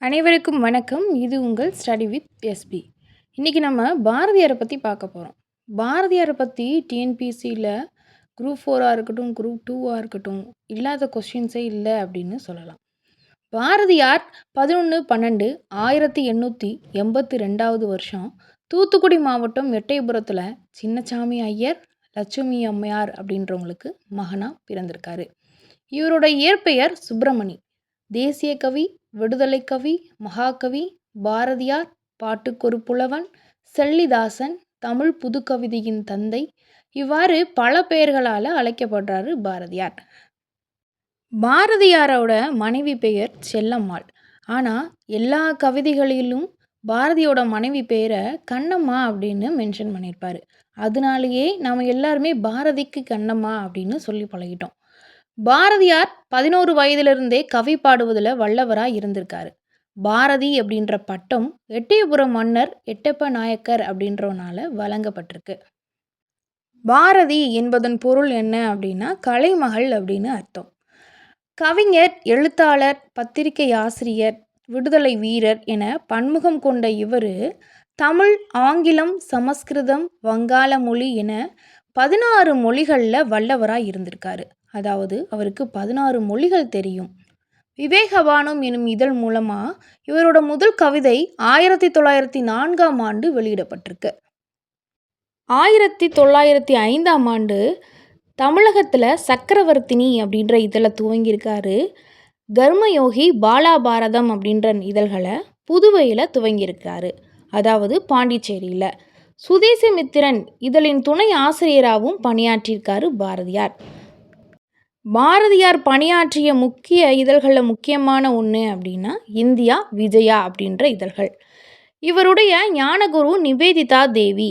அனைவருக்கும் வணக்கம். இது உங்கள் ஸ்டடி வித் எஸ்பி. இன்றைக்கி நம்ம பாரதியாரை பற்றி பார்க்க போகிறோம். பாரதியாரை பற்றி டிஎன்பிசியில் குரூப் 4ஆக இருக்கட்டும், குரூப் 2ஆக இருக்கட்டும், இல்லாத கொஸ்டின்ஸே இல்லை அப்படின்னு சொல்லலாம். பாரதியார் 11/12/1882 வருஷம் தூத்துக்குடி மாவட்டம் எட்டயபுரத்தில் சின்னசாமி ஐயர், லட்சுமி அம்மையார் அப்படின்றவங்களுக்கு மகனாக பிறந்திருக்காரு. இவரோட இயற்பெயர் சுப்பிரமணி. தேசிய கவி, விடுதலை கவி, மகாகவி, பாரதியார், பாட்டுக்கொரு புலவன், செல்லிதாசன், தமிழ் புதுக்கவிதையின் தந்தை, இவ்வாறு பல பெயர்களால் அழைக்கப்படுறாரு பாரதியார். பாரதியாரோட மனைவி பெயர் செல்லம்மாள். ஆனால் எல்லா கவிதைகளிலும் பாரதியோட மனைவி பெயரை கண்ணம்மா அப்படின்னு மென்ஷன் பண்ணியிருப்பார். அதனாலேயே நாம் எல்லாருமே பாரதிக்கு கண்ணம்மா அப்படின்னு சொல்லி பழகிட்டோம். பாரதியார் 11 வயதிலிருந்தே கவி பாடுவதில் வல்லவராக இருந்திருக்காரு. பாரதி அப்படின்ற பட்டம் எட்டயபுரம் மன்னர் எட்டப்ப நாயக்கர் அப்படின்றவனால வழங்கப்பட்டிருக்கு. பாரதி என்பதன் பொருள் என்ன அப்படின்னா கலைமகள் அப்படின்னு அர்த்தம். கவிஞர், எழுத்தாளர், பத்திரிகை ஆசிரியர், விடுதலை வீரர் என பன்முகம் கொண்ட இவர் தமிழ், ஆங்கிலம், சமஸ்கிருதம், வங்காள மொழி என 16 மொழிகளில் வல்லவராக இருந்திருக்காரு. அதாவது அவருக்கு 16 மொழிகள் தெரியும். விவேகவானம் எனும் இதழ் மூலமாக இவரோட முதல் கவிதை 1904 வெளியிடப்பட்டிருக்கு. 1905 தமிழகத்தில் சக்கரவர்த்தினி அப்படின்ற இதழை துவங்கியிருக்காரு. கர்மயோகி, பாலாபாரதம் அப்படின்ற இதழ்களை புதுவையில் துவங்கியிருக்காரு, அதாவது பாண்டிச்சேரியில். சுதேசமித்திரன் இதழின் துணை ஆசிரியராகவும் பணியாற்றியிருக்காரு பாரதியார். பாரதியார் பணியாற்றிய முக்கிய இதழ்களில் முக்கியமான ஒன்று அப்படின்னா இந்தியா, விஜயா அப்படின்ற இதழ்கள். இவருடைய ஞானகுரு நிவேதிதா தேவி.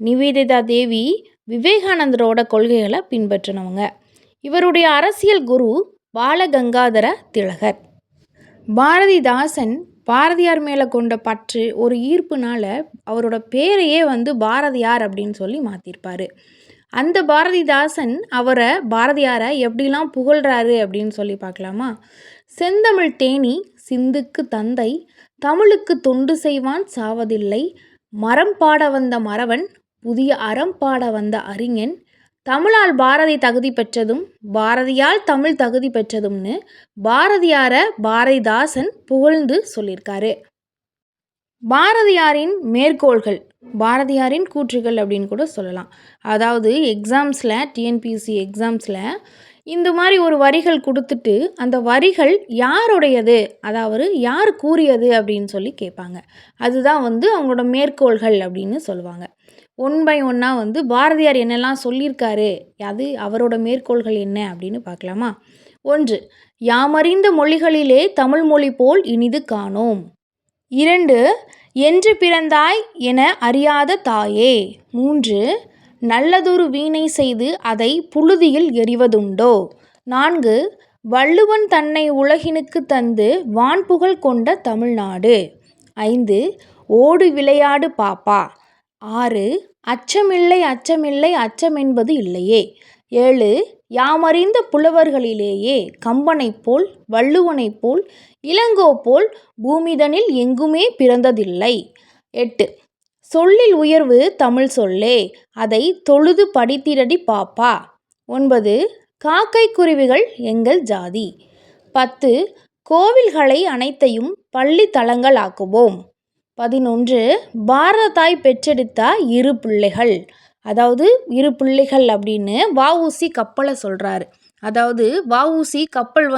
நிவேதிதா தேவி விவேகானந்தரோட கொள்கைகளை பின்பற்றினவங்க. இவருடைய அரசியல் குரு பாலகங்காதர திலகர். பாரதிதாசன் பாரதியார் மேலே கொண்ட பற்று, ஒரு ஈர்ப்புனால அவரோட பேரையே பாரதியார் அப்படின்னு சொல்லி மாற்றிருப்பார். அந்த பாரதிதாசன் பாரதியாரை எப்படிலாம் புகழ்கிறாரு அப்படின்னு சொல்லி பார்க்கலாமா? செந்தமிழ் தேனி, சிந்துக்கு தந்தை, தமிழுக்கு தொண்டு செய்வான் சாவதில்லை, மரம் பாட வந்த மறவன், புதிய அறம் பாட வந்த அறிஞன், தமிழால் பாரதி தகுதி பெற்றதும் பாரதியால் தமிழ் தகுதி பெற்றதும்னு பாரதியாரை பாரதிதாசன் புகழ்ந்து சொல்லியிருக்காரு. பாரதியாரின் மேற்கோள்கள், பாரதியாரின் கூற்றுகள் அப்படின்னு கூட சொல்லலாம். அதாவது எக்ஸாம்ஸில், டிஎன்பிஎஸ்சி எக்ஸாம்ஸில் இந்த மாதிரி ஒரு வரிகள் கொடுத்துட்டு அந்த வரிகள் யாருடையது, அதாவது யார் கூறியது அப்படின்னு சொல்லி கேட்பாங்க. அதுதான் அவங்களோட மேற்கோள்கள் அப்படின்னு சொல்லுவாங்க. ஒன் பை ஒன்னாக பாரதியார் என்னெல்லாம் சொல்லியிருக்காரு, அது அவரோட மேற்கோள்கள் என்ன அப்படின்னு பார்க்கலாமா? 1. யாமறிந்த மொழிகளிலே தமிழ் மொழி போல் இனிது காணோம். 2. என்று பிறந்தாய் என அறியாத தாயே. 3. நல்லதொரு வீணை செய்து அதை புழுதியில் எறிவதுண்டோ. 4. வள்ளுவன் தன்னை உலகினுக்கு தந்து வான்புகழ் கொண்ட தமிழ்நாடு. 5. ஓடு விளையாடு பாப்பா. 6. அச்சமில்லை அச்சமில்லை அச்சமென்பது இல்லையே. 7. யாமறிந்த புலவர்களிலேயே கம்பனைப் போல், வள்ளுவனைப் போல், இளங்கோ போல் பூமிதனில் எங்குமே பிறந்ததில்லை. 8. சொல்லில் உயர்வு தமிழ் சொல்லே, அதை தொழுது படித்திடடி பாப்பா. 9. காக்கை குருவிகள் எங்கள் ஜாதி. 10. கோவில்களை அனைத்தையும் பள்ளி தலங்கள் ஆக்குவோம். 11. பாரத தாய் பெற்றெடுத்தா இரு பிள்ளைகள். அதாவது இரு பிள்ளைகள் அப்படின்னு வஉசி கப்பலை சொல்கிறாரு. அதாவது வஉசி கப்பல்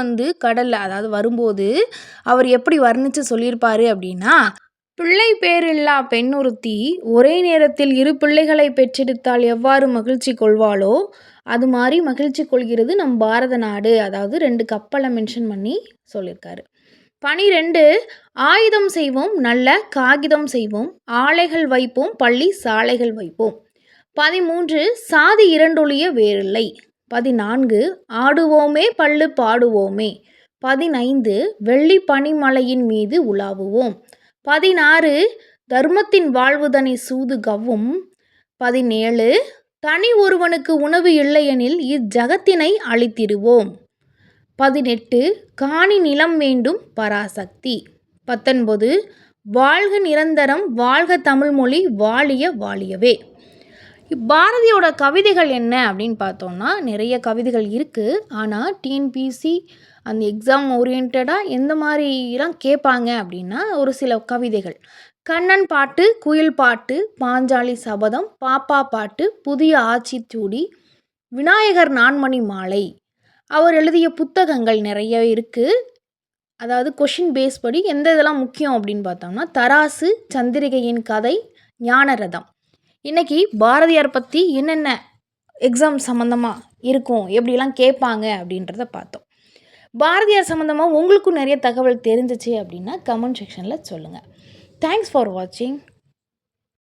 கடலில், அதாவது வரும்போது அவர் எப்படி வர்ணித்து சொல்லியிருப்பார் அப்படின்னா, பிள்ளை பேரில்லா பெண்ணொருத்தி ஒரே நேரத்தில் இரு பிள்ளைகளை பெற்றெடுத்தால் எவ்வாறு மகிழ்ச்சி கொள்வாளோ அது மாதிரி மகிழ்ச்சி கொள்கிறது நம் பாரத நாடு. அதாவது 2 கப்பலை மென்ஷன் பண்ணி சொல்லியிருக்காரு. 12. ஆயுதம் செய்வோம், நல்ல காகிதம் செய்வோம், ஆலைகள் வைப்போம், பள்ளி சாலைகள் வைப்போம். 13. சாதி இரண்டொழிய வேறில்லை. 14. ஆடுவோமே பள்ளு பாடுவோமே. 15. வெள்ளி பனிமலையின் மீது உலாவுவோம். 16. தர்மத்தின் வாழ்வுதனை சூது கவ்வும். 17. தனி ஒருவனுக்கு உணவு இல்லையெனில் இஜகத்தினை அழித்திடுவோம். 18. காணி நிலம் வேண்டும் பராசக்தி. 19 வாழ்க நிரந்தரம் வாழ்க தமிழ்மொழி வாழிய வாழியவே. பாரதியோட கவிதைகள் என்ன அப்படின்னு பார்த்தோம்னா நிறைய கவிதைகள் இருக்குது. ஆனால் டிஎன்பிசி அந்த எக்ஸாம் ஓரியன்டாக எந்த மாதிரிலாம் கேட்பாங்க அப்படின்னா ஒரு சில கவிதைகள். கண்ணன் பாட்டு, குயில் பாட்டு, பாஞ்சாலி சபதம், பாப்பா பாட்டு, புதிய ஆட்சி தூடி, விநாயகர் நான்மணி மாலை. அவர் எழுதிய புத்தகங்கள் நிறைய இருக்குது. அதாவது கொஷின் பேஸ் படி எந்த இதெல்லாம் முக்கியம் அப்படின்னு பார்த்தோம்னா தராசு, சந்திரிகையின் கதை, ஞானரதம். இன்றைக்கி பாரதியார் பற்றி என்னென்ன எக்ஸாம் சம்மந்தமாக இருக்கும், எப்படிலாம் கேட்பாங்க அப்படின்றத பார்த்தோம். பாரதியார் சம்மந்தமாக உங்களுக்கும் நிறைய தகவல் தெரிஞ்சிச்சு அப்படின்னா கமெண்ட் செக்ஷனில் சொல்லுங்கள். தேங்க்ஸ் ஃபார் வாட்சிங்.